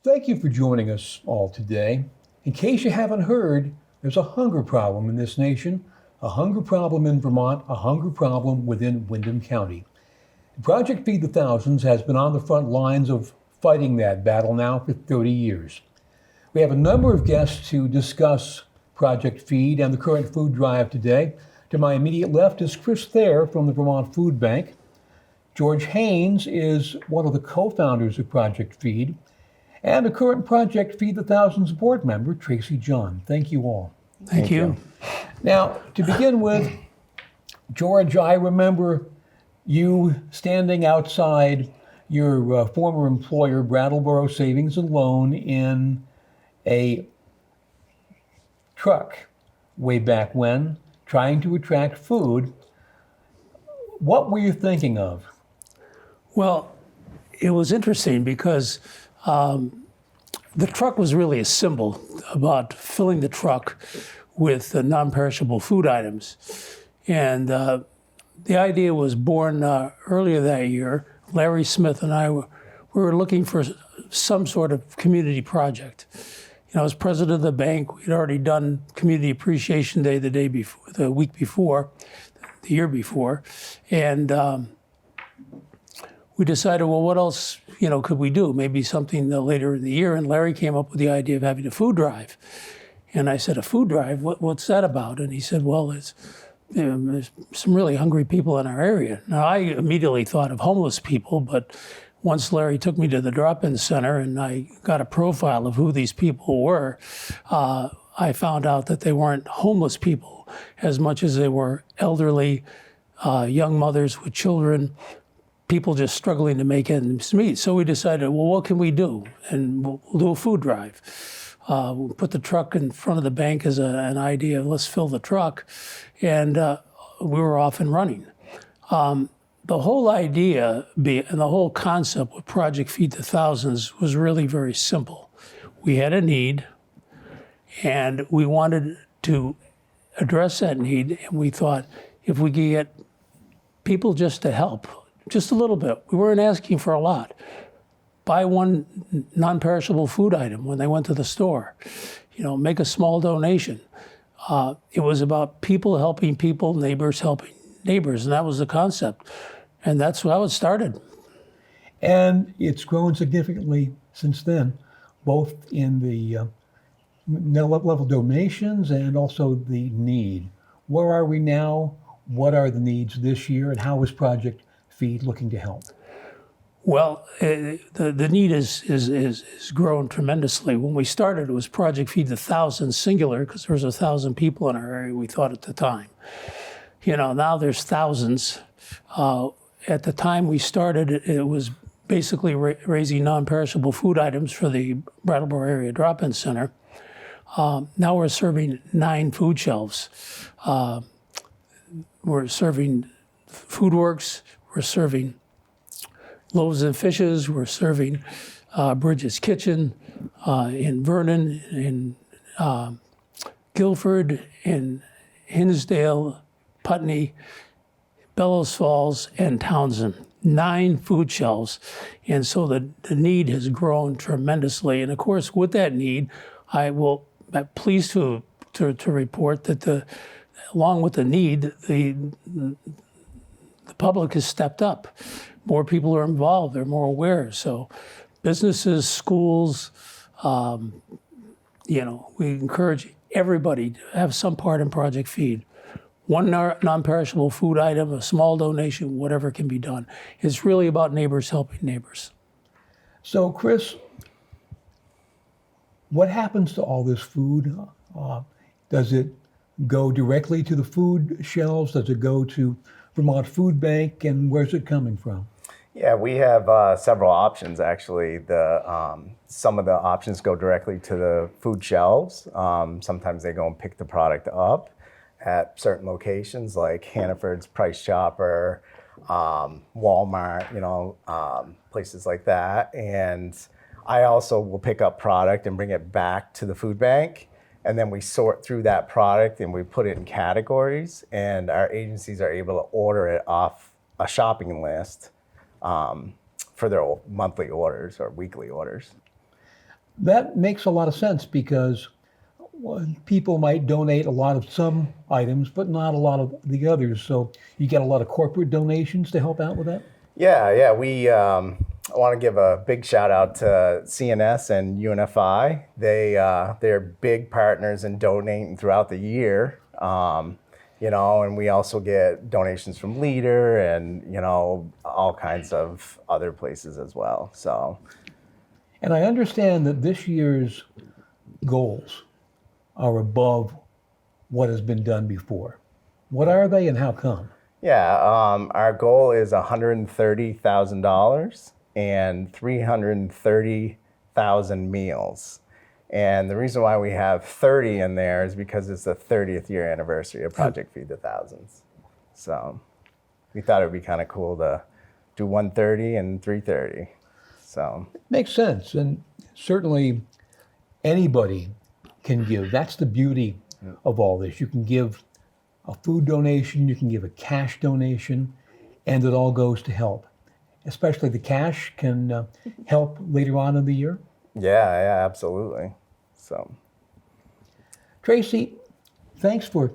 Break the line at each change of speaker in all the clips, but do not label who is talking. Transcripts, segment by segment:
Thank you for joining us all today. In case you haven't heard, there's a hunger problem in this nation, a hunger problem in Vermont, a hunger problem within Windham County. Project Feed the Thousands has been on the front lines of fighting that battle now for 30 years. We have a number of guests to discuss Project Feed and the current food drive today. To my immediate left is Chris Thayer from the Vermont Food Bank. George Haynes is one of the co-founders of Project Feed, and the current Project Feed the Thousands board member, Tracy John. Thank you all.
Thank you.
Now, to begin with, George, I remember you standing outside your former employer, Brattleboro Savings and Loan, in a truck way back when, trying to attract food. What were you thinking of?
Well, it was interesting because the truck was really a symbol about filling the truck with non-perishable food items. And the idea was born earlier that year. Larry Smith and I were looking for some sort of community project. You know, as president of the bank, we'd already done Community Appreciation Day the week before, the year before. And we decided, well, what else, could we do? Maybe something later in the year. And Larry came up with the idea of having a food drive. And I said, a food drive? What's that about? And he said, well, there's some really hungry people in our area. Now, I immediately thought of homeless people, but once Larry took me to the drop-in center and I got a profile of who these people were, I found out that they weren't homeless people as much as they were elderly, young mothers with children, people just struggling to make ends meet. So we decided, well, what can we do? And we'll do a food drive. We'll put the truck in front of the bank as an idea of let's fill the truck. And we were off and running. The whole idea and the whole concept with Project Feed the Thousands was really very simple. We had a need, and we wanted to address that need, and we thought if we could get people just to help, just a little bit. We weren't asking for a lot. Buy one non-perishable food item when they went to the store. Make a small donation. It was about people helping people, neighbors helping neighbors, and that was the concept. And that's how it started.
And it's grown significantly since then, both in the level donations and also the need. Where are we now? What are the needs this year? And how is Project Feed looking to help?
Well, the need is grown tremendously. When we started, it was Project Feed the Thousands singular because there was 1,000 people in our area, we thought at the time. Now there's thousands. At the time we started, it was basically raising non-perishable food items for the Brattleboro area drop-in center. Now we're serving 9 food shelves. We're serving Food Works, we're serving Loaves and Fishes, we're serving Bridget's Kitchen in Vernon, in Guilford, in Hinsdale, Putney, Bellows Falls, and Townsend. 9 food shelves. And so the need has grown tremendously. And of course, with that need, I'm pleased to report that along with the need, the public has stepped up. More people are involved, they're more aware. So businesses, schools, we encourage everybody to have some part in Project Feed. One non-perishable food item, a small donation, whatever can be done. It's really about neighbors helping neighbors.
So, Chris, what happens to all this food? Does it go directly to the food shelves? Does it go to Vermont Food Bank? And where's it coming from?
Yeah, we have several options, actually. Some of the options go directly to the food shelves. Sometimes they go and pick the product up at certain locations like Hannaford's, Price Chopper, Walmart, places like that. And I also will pick up product and bring it back to the food bank. And then we sort through that product and we put it in categories. And our agencies are able to order it off a shopping list for their monthly orders or weekly orders.
That makes a lot of sense because people might donate a lot of some items, but not a lot of the others. So you get a lot of corporate donations to help out with that?
Yeah. We I want to give a big shout out to CNS and UNFI. They're big partners in donating throughout the year. And we also get donations from Leader and, all kinds of other places as well. So,
And I understand that this year's goals are above what has been done before. What are they and how come?
yeah, our goal is $130,000 and 330,000 meals. And the reason why we have 30 in there is because it's the 30th year anniversary of Project Feed the Thousands. So we thought it would be kind of cool to do 130 and 330. So
Makes sense. And certainly anybody can give. That's the beauty of all this. You can give a food donation, you can give a cash donation, and it all goes to help. Especially the cash can help later on in the year.
yeah, absolutely. So
Tracy, thanks for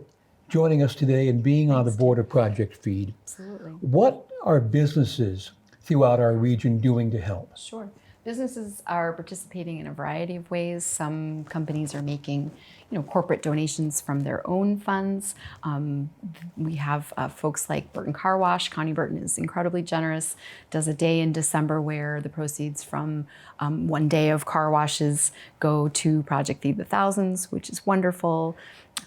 joining us today and being on the board of Project Feed.
Absolutely.
What are businesses throughout our region doing to help?
Sure. Businesses are participating in a variety of ways. Some companies are making, corporate donations from their own funds. We have folks like Burton Car Wash. Connie Burton is incredibly generous, does a day in December where the proceeds from one day of car washes go to Project Feed the Thousands, which is wonderful.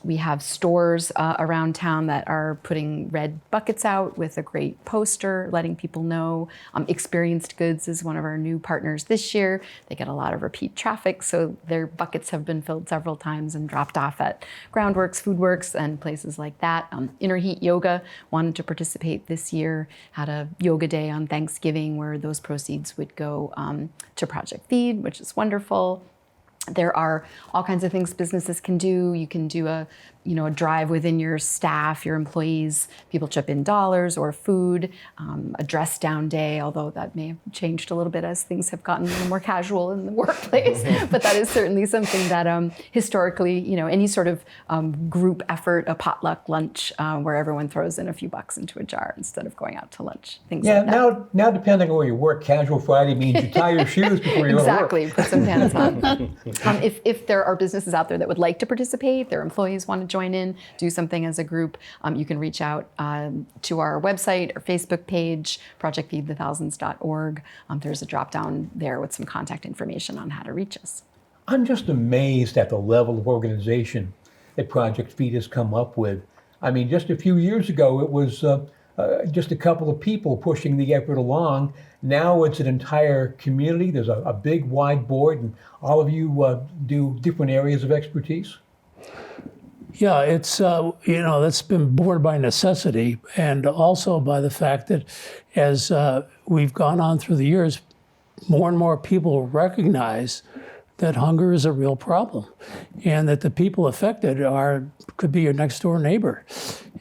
We have stores around town that are putting red buckets out with a great poster letting people know. Experienced Goods is one of our new partners this year. They get a lot of repeat traffic, so their buckets have been filled several times and dropped off at Groundworks, Foodworks, and places like that. Inner Heat Yoga wanted to participate this year, had a yoga day on Thanksgiving where those proceeds would go to Project Feed, which is wonderful. There are all kinds of things businesses can do. You can do a drive within your staff, your employees. People chip in dollars or food, a dress down day, although that may have changed a little bit as things have gotten a little more casual in the workplace. But that is certainly something that historically, any sort of group effort, a potluck lunch where everyone throws in a few bucks into a jar instead of going out to lunch, things
Yeah,
like that.
now depending on where you work, Casual Friday means you tie your shoes before you go to work.
Exactly, put some pants on. If there are businesses out there that would like to participate, their employees want to join in, do something as a group, you can reach out to our website or Facebook page, projectfeedthethousands.org. There's a drop down there with some contact information on how to reach us.
I'm just amazed at the level of organization that Project Feed has come up with. I mean, just a few years ago, it was just a couple of people pushing the effort along. Now it's an entire community. There's a big, wide board, and all of you do different areas of expertise.
Yeah, it's, that's been born by necessity and also by the fact that as we've gone on through the years, more and more people recognize that hunger is a real problem and that the people affected could be your next door neighbor.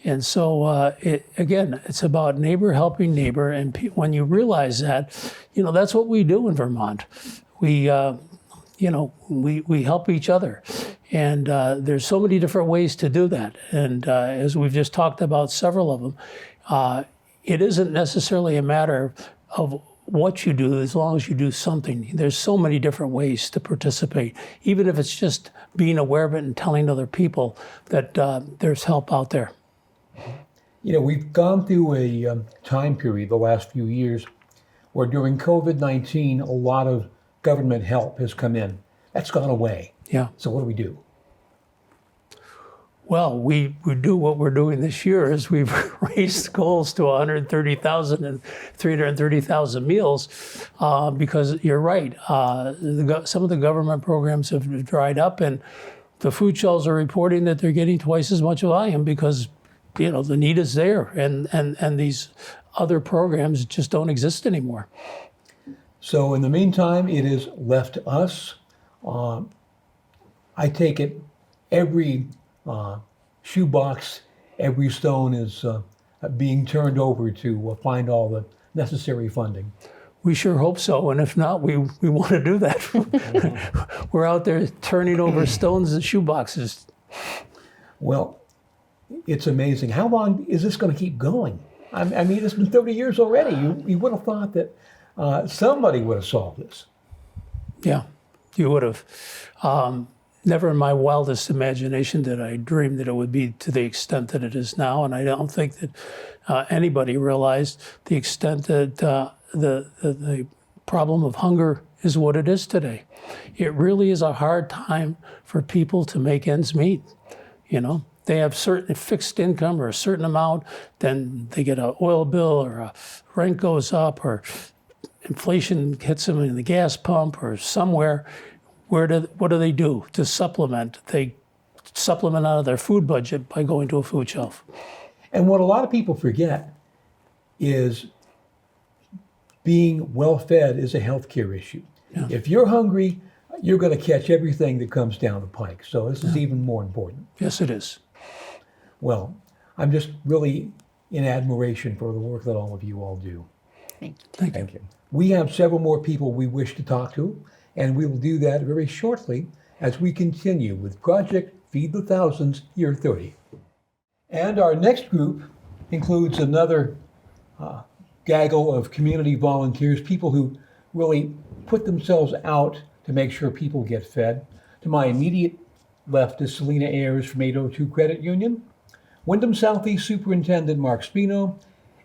And so, it's about neighbor helping neighbor. And when you realize that, that's what we do in Vermont. We help each other. And there's so many different ways to do that. And as we've just talked about several of them, it isn't necessarily a matter of what you do as long as you do something. There's so many different ways to participate, even if it's just being aware of it and telling other people that there's help out there.
We've gone through a time period the last few years where during COVID-19, a lot of government help has come in. That's gone away.
Yeah.
So what do we do?
Well, we do what we're doing this year is we've raised goals to 130,000 and 330,000 meals because you're right. Some of the government programs have dried up and the food shelves are reporting that they're getting twice as much volume because, the need is there and these other programs just don't exist anymore.
So in the meantime, it is left to us. I take it every shoebox, every stone is being turned over to find all the necessary funding.
We sure hope so, and if not, we want to do that. We're out there turning over stones and shoeboxes.
Well, it's amazing. How long is this going to keep going? I mean, it's been 30 years already. You would have thought that somebody would have solved this.
Yeah, you would have. Never in my wildest imagination did I dream that it would be to the extent that it is now, and I don't think that anybody realized the extent that the problem of hunger is what it is today. It really is a hard time for people to make ends meet. You know, they have certain fixed income or a certain amount, then they get an oil bill or a rent goes up or inflation hits them in the gas pump or somewhere. What do they do to supplement? They supplement out of their food budget by going to a food shelf.
And what a lot of people forget is being well fed is a healthcare issue.
Yeah.
If you're hungry, you're going to catch everything that comes down the pike. So this is even more important.
Yes, it is.
Well, I'm just really in admiration for the work that all of you all do.
Thank you.
Thank you.
We have several more people we wish to talk to, and we will do that very shortly as we continue with Project Feed the Thousands Year 30. And our next group includes another gaggle of community volunteers, people who really put themselves out to make sure people get fed. To my immediate left is Selena Ayers from 802 Credit Union, Wyndham Southeast Superintendent Mark Spino,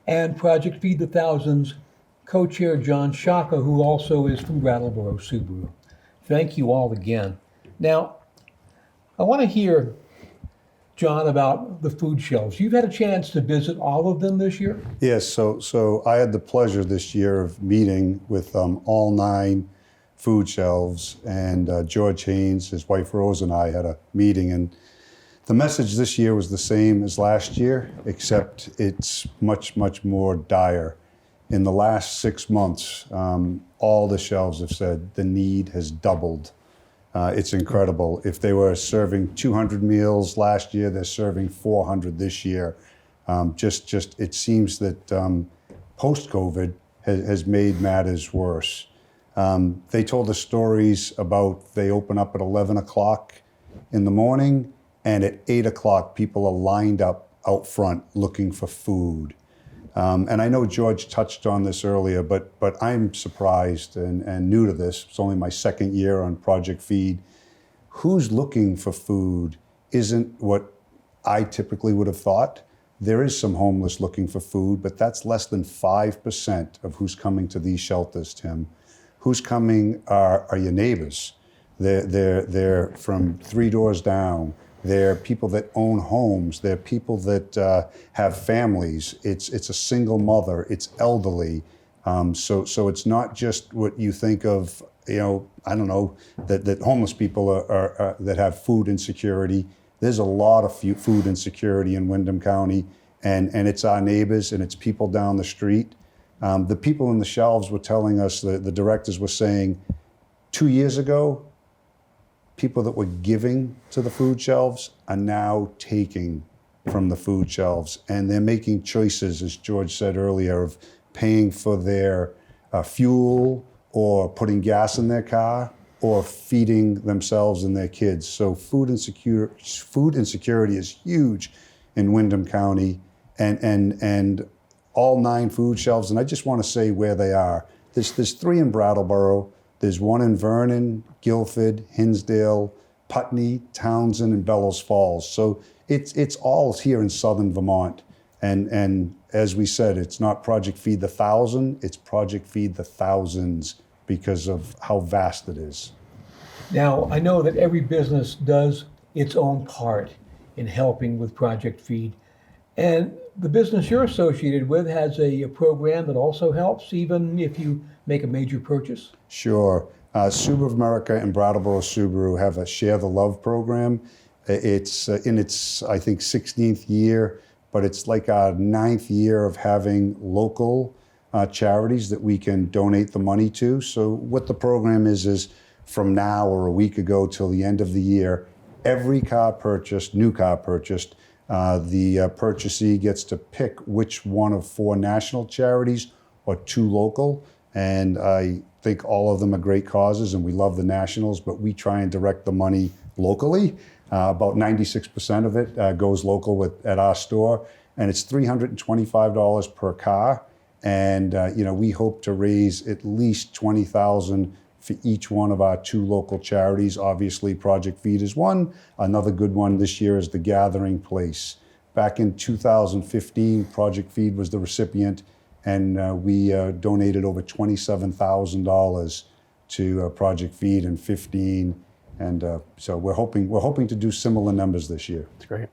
and Project Feed the Thousands co-chair John Shaka, who also is from Brattleboro Subaru. Thank you all again. Now, I want to hear, John, about the food shelves. You've had a chance to visit all of them this year?
Yes, so I had the pleasure this year of meeting with all 9 food shelves, and George Haynes, his wife Rose, and I had a meeting, and the message this year was the same as last year, except it's much, much more dire. In the last 6 months, all the shelves have said the need has doubled. It's incredible. If they were serving 200 meals last year, they're serving 400 this year. It seems that post-COVID has made matters worse. They told us stories about they open up at 11 o'clock in the morning, and at 8 o'clock, people are lined up out front looking for food. And I know George touched on this earlier, but I'm surprised and new to this. It's only my second year on Project Feed. Who's looking for food isn't what I typically would have thought. There is some homeless looking for food, but that's less than 5% of who's coming to these shelters, Tim. Who's coming are your neighbors. They're from 3 doors down. They're people that own homes. They're people that have families. It's a single mother. It's elderly. So it's not just what you think of. I don't know that homeless people are that have food insecurity. There's a lot of food insecurity in Wyndham County, and it's our neighbors and it's people down the street. The people in the shelves were telling us, the directors were saying, 2 years ago, people that were giving to the food shelves are now taking from the food shelves, and they're making choices, as George said earlier, of paying for their fuel or putting gas in their car or feeding themselves and their kids. So food insecurity is huge in Wyndham County, and all 9 food shelves, and I just want to say where they are. There's 3 in Brattleboro. There's 1 in Vernon, Guilford, Hinsdale, Putney, Townsend, and Bellows Falls. So it's all here in southern Vermont. And as we said, it's not Project Feed the 1,000, it's Project Feed the Thousands because of how vast it is.
Now, I know that every business does its own part in helping with Project Feed. And the business you're associated with has a program that also helps, even if you make a major purchase?
Sure. Subaru of America and Brattleboro Subaru have a Share the Love program. It's in its, I think, 16th year, but it's like our 9th year of having local charities that we can donate the money to. So what the program is from now or a week ago till the end of the year, every car purchased, new car purchased, the purchasee gets to pick which one of 4 national charities or 2 local, And I think all of them are great causes, and we love the nationals, but we try and direct the money locally. About 96% of it goes local at our store, and it's $325 per car. And we hope to raise at least $20,000 for each one of our 2 local charities. Obviously, Project Feed is one. Another good one this year is the Gathering Place. Back in 2015, Project Feed was the recipient, and we donated over $27,000 to Project Feed in 15. And so we're hoping to do similar numbers this year.
That's great.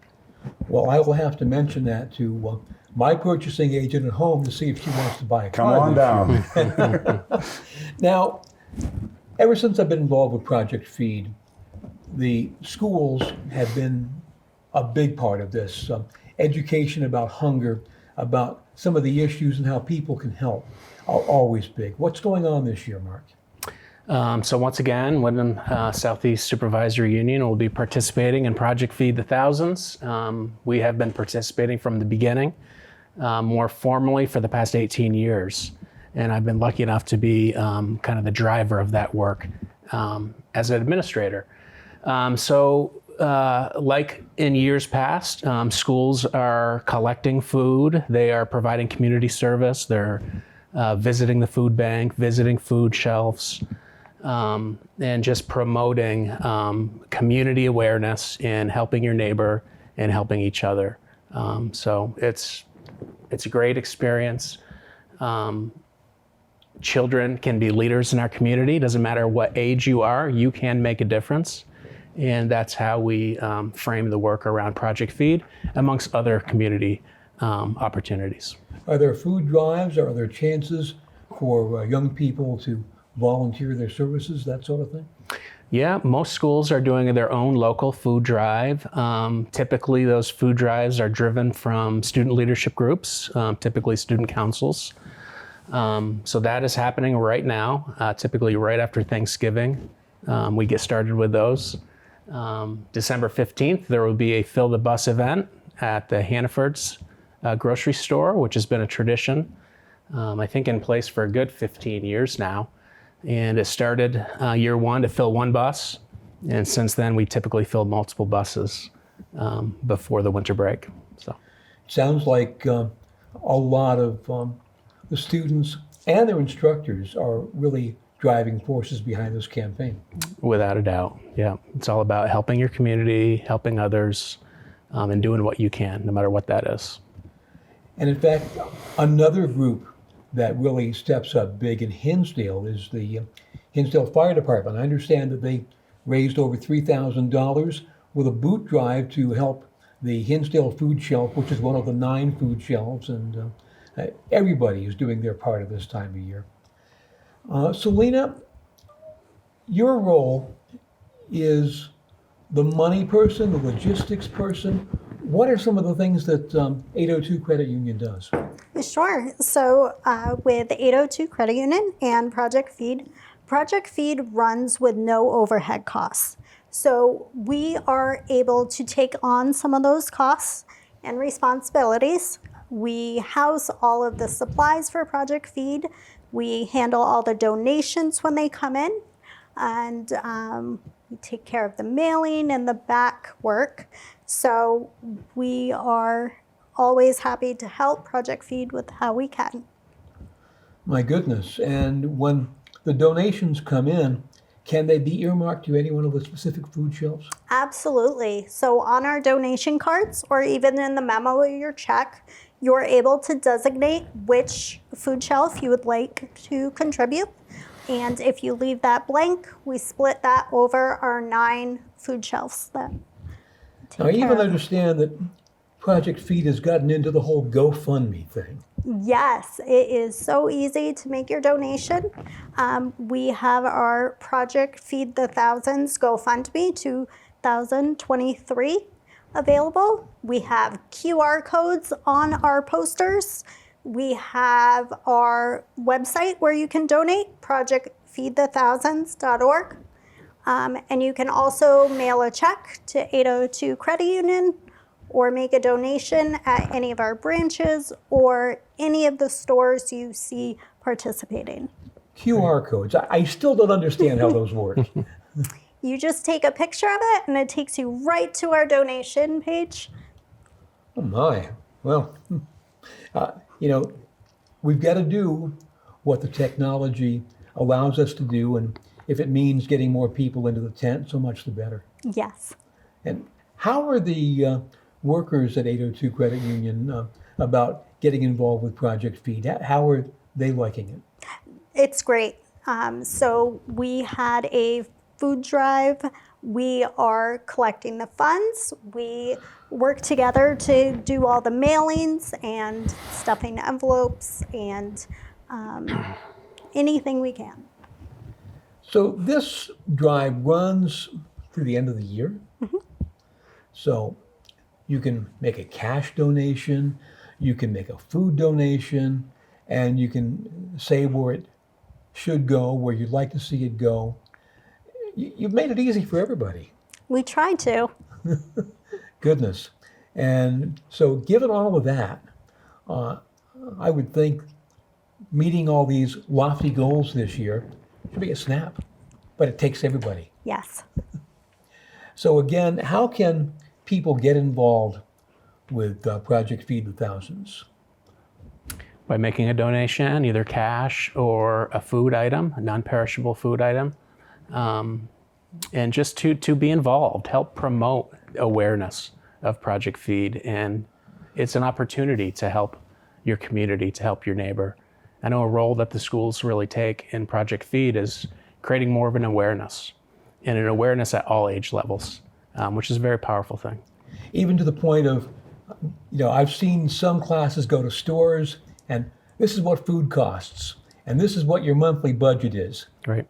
Well, I will have to mention that to my purchasing agent at home to see if she wants to buy a car.
Come on down.
Now, ever since I've been involved with Project Feed, the schools have been a big part of this. Education about hunger, about some of the issues and how people can help are always big. What's going on this year, Mark?
So once again, Wyndham Southeast Supervisory Union will be participating in Project Feed the Thousands. We have been participating from the beginning, more formally for the past 18 years. And I've been lucky enough to be kind of the driver of that work as an administrator. Like in years past, schools are collecting food, they are providing community service, they're visiting the food bank, visiting food shelves, and just promoting community awareness and helping your neighbor and helping each other. So it's a great experience. Children can be leaders in our community. Doesn't matter what age you are, you can make a difference. And that's how we frame the work around Project Feed, amongst other community opportunities.
Are there food drives? Are there chances for young people to volunteer their services, that sort of thing?
Yeah, most schools are doing their own local food drive. Typically, those food drives are driven from student leadership groups, typically student councils. So that is happening right now, typically right after Thanksgiving. We get started with those. December 15th, there will be a Fill the Bus event at the Hannaford's grocery store, which has been a tradition, I think in place for a good 15 years now. And it started year one to fill one bus. And since then, we typically fill multiple buses before the winter break. So,
Sounds like a lot of the students and their instructors are really driving forces behind this campaign.
without a doubt, yeah. It's all about helping your community, helping others, and doing what you can, no matter what that is.
And in fact, another group that really steps up big in Hinsdale is the Hinsdale Fire Department. I understand that they raised over $3,000 with a boot drive to help the Hinsdale Food Shelf, which is one of the 9 food shelves, and everybody is doing their part at this time of year. Selena, your role is the money person, the logistics person. What are some of the things that 802 Credit Union does?
Sure. So with 802 Credit Union and Project Feed runs with no overhead costs. So we are able to take on some of those costs and responsibilities. We house all of the supplies for Project Feed. We handle all the donations when they come in, and we take care of the mailing and the back work. So we are always happy to help Project Feed with how we can.
My goodness. And when the donations come in, can they be earmarked to any one of the specific food shelves?
Absolutely. So on our donation cards, or even in the memo of your check, you're able to designate which food shelf you would like to contribute. And if you leave that blank, we split that over our 9 food shelves that
Now, I
take
even
care of.
understand that Project Feed has gotten into the whole GoFundMe thing.
Yes, it is so easy to make your donation. We have our Project Feed the Thousands GoFundMe 2023 available. We have QR codes on our posters. We have our website where you can donate, projectfeedthethousands.org. And you can also mail a check to 802 Credit Union or make a donation at any of our branches or any of the stores you see participating.
QR codes. I still don't understand how those work.
You just take a picture of it and it takes you right to our donation page.
Oh my. Well, we've got to do what the technology allows us to do, and if it means getting more people into the tent, so much the better.
Yes.
And how are the workers at 802 Credit Union about getting involved with Project Feed? How are they liking it?
It's great. So we had a food drive. We are collecting the funds. We work together to do all the mailings and stuffing envelopes and anything we can.
So this drive runs through the end of the year.
Mm-hmm.
So you can make a cash donation, you can make a food donation, and you can say where it should go, where you'd like to see it go. You've made it easy for everybody.
We try to.
Goodness. And so given all of that, I would think meeting all these lofty goals this year should be a snap, but it takes everybody.
Yes.
So again, how can people get involved with Project Feed the Thousands?
By making a donation, either cash or a food item, a non-perishable food item, and just to be involved, help promote awareness of Project Feed. And it's an opportunity to help your community, to help your neighbor. I know a role that the schools really take in Project Feed is creating more of an awareness, and an awareness at all age levels, which is a very powerful thing.
Even to the point of, I've seen some classes go to stores and this is what food costs, and this is what your monthly budget is.
Right.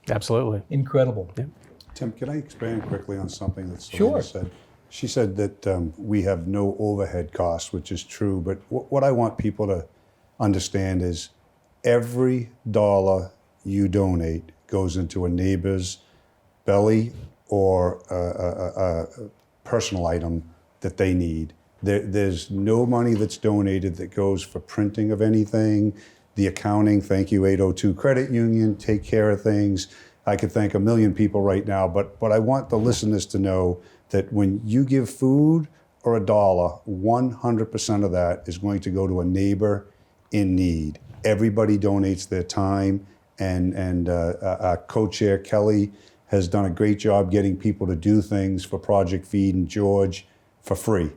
Absolutely.
Incredible.
Yeah.
Tim, can I expand quickly on something that
Sure.
Selena said? She said that we have no overhead costs, which is true, but what I want people to understand is every dollar you donate goes into a neighbor's belly or a personal item that they need. There's no money that's donated that goes for printing of anything, the accounting. Thank you, 802 Credit Union, take care of things. I could thank a million people right now, but I want the listeners to know that when you give food or a dollar, 100% of that is going to go to a neighbor in need. Everybody donates their time, and our co-chair, Kelly, has done a great job getting people to do things for Project Feed and George for free.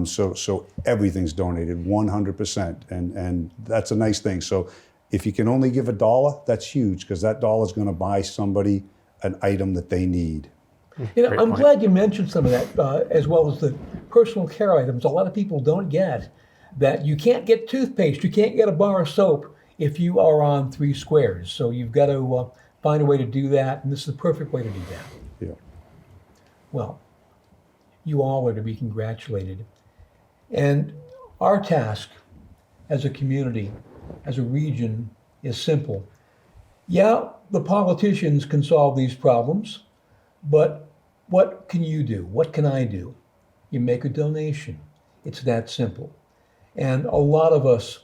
So everything's donated 100%, and that's a nice thing. So if you can only give a dollar, that's huge, because that dollar is going to buy somebody an item that they need.
I'm glad you mentioned some of that, as well as the personal care items. A lot of people don't get that you can't get toothpaste, you can't get a bar of soap if you are on 3 squares. So you've got to find a way to do that, and this is the perfect way to do that.
Yeah.
Well, you all are to be congratulated. And our task as a community, as a region, is simple. Yeah, the politicians can solve these problems, but what can you do? What can I do? You make a donation. It's that simple. And a lot of us,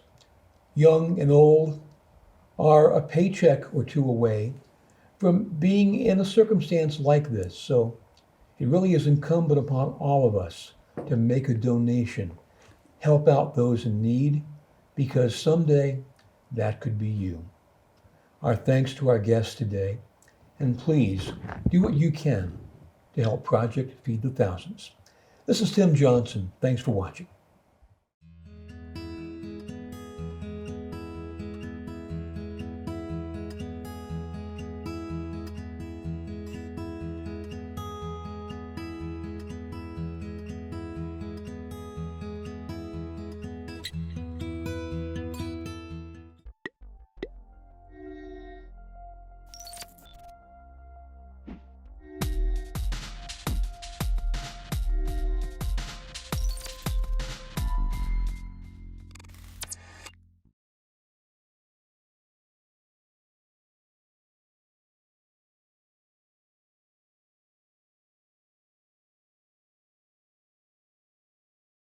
young and old, are a paycheck or two away from being in a circumstance like this. So it really is incumbent upon all of us to make a donation, help out those in need, because someday that could be you. Our thanks to our guests today, and please do what you can to help Project Feed the Thousands. This is Tim Johnson. Thanks for watching.